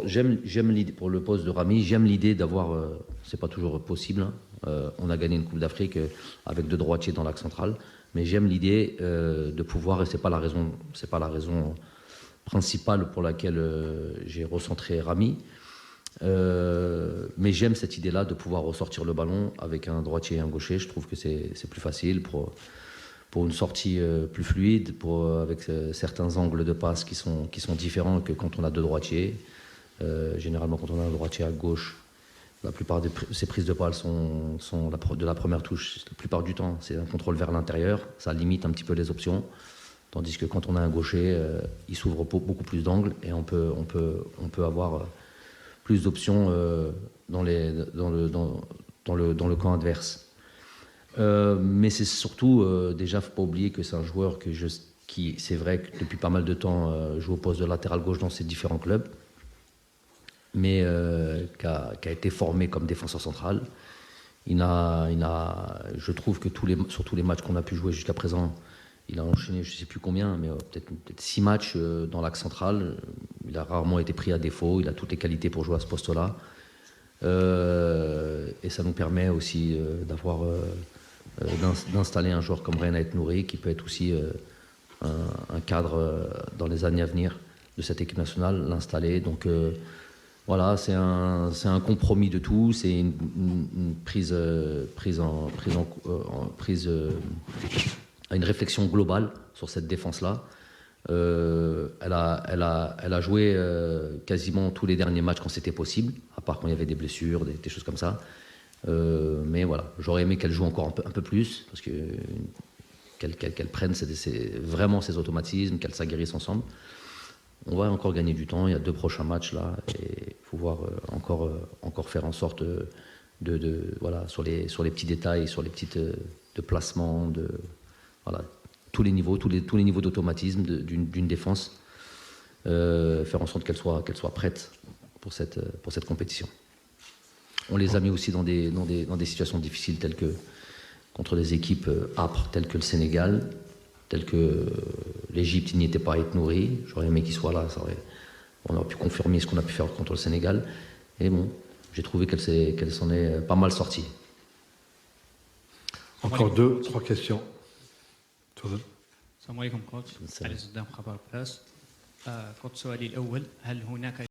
j'aime l'idée pour le poste de Rami. J'aime l'idée d'avoir. C'est pas toujours possible. Hein. On a gagné une Coupe d'Afrique avec 2 droitiers dans l'axe central, mais j'aime l'idée de pouvoir. Et c'est pas la raison principale pour laquelle j'ai recentré Rami. Mais j'aime cette idée-là de pouvoir ressortir le ballon avec un droitier et un gaucher. Je trouve que c'est plus facile pour une sortie plus fluide, avec certains angles de passe qui sont différents que quand on a 2 droitiers. Généralement, quand on a un droitier à gauche, la plupart de ces prises de balles sont de la première touche. La plupart du temps, c'est un contrôle vers l'intérieur. Ça limite un petit peu les options. Tandis que quand on a un gaucher, il s'ouvre beaucoup plus d'angles et on peut avoir plus d'options dans le camp adverse. Mais c'est surtout, déjà, il ne faut pas oublier que c'est un joueur qui, c'est vrai que depuis pas mal de temps, joue au poste de latéral gauche dans ses différents clubs, mais qui a été formé comme défenseur central. Je trouve que sur tous les matchs qu'on a pu jouer jusqu'à présent, il a enchaîné, je ne sais plus combien, mais peut-être 6 matchs dans l'axe central. Il a rarement été pris à défaut. Il a toutes les qualités pour jouer à ce poste-là. Et ça nous permet aussi d'installer un joueur comme Reine Aït-Nouri, qui peut être aussi un cadre dans les années à venir de cette équipe nationale, l'installer. Donc voilà, c'est un compromis de tout. C'est une prise à une réflexion globale sur cette défense-là. Elle a joué quasiment tous les derniers matchs quand c'était possible, à part quand il y avait des blessures, des choses comme ça. Mais voilà, j'aurais aimé qu'elle joue encore un peu plus, parce que qu'elle prenne vraiment ses automatismes, qu'elle s'aguerrisse ensemble. On va encore gagner du temps, il y a 2 prochains matchs là, et pouvoir encore faire en sorte voilà, sur les petits détails, sur les petites de placement, voilà, tous les niveaux d'automatisme d'une défense, faire en sorte qu'elle soit prête pour cette compétition. On les a mis aussi dans des situations difficiles, telles que contre des équipes âpres, telles que le Sénégal, telles que l'Égypte. Il n'y était pas Aït-Nouri. J'aurais aimé qu'il soit là. On aurait pu confirmer ce qu'on a pu faire contre le Sénégal. Et bon, j'ai trouvé qu'elle s'en est pas mal sortie. Encore 2, 3 questions. السلام عليكم كوتش علي صدام خبر بلاس كوتش سؤالي الأول هل هناك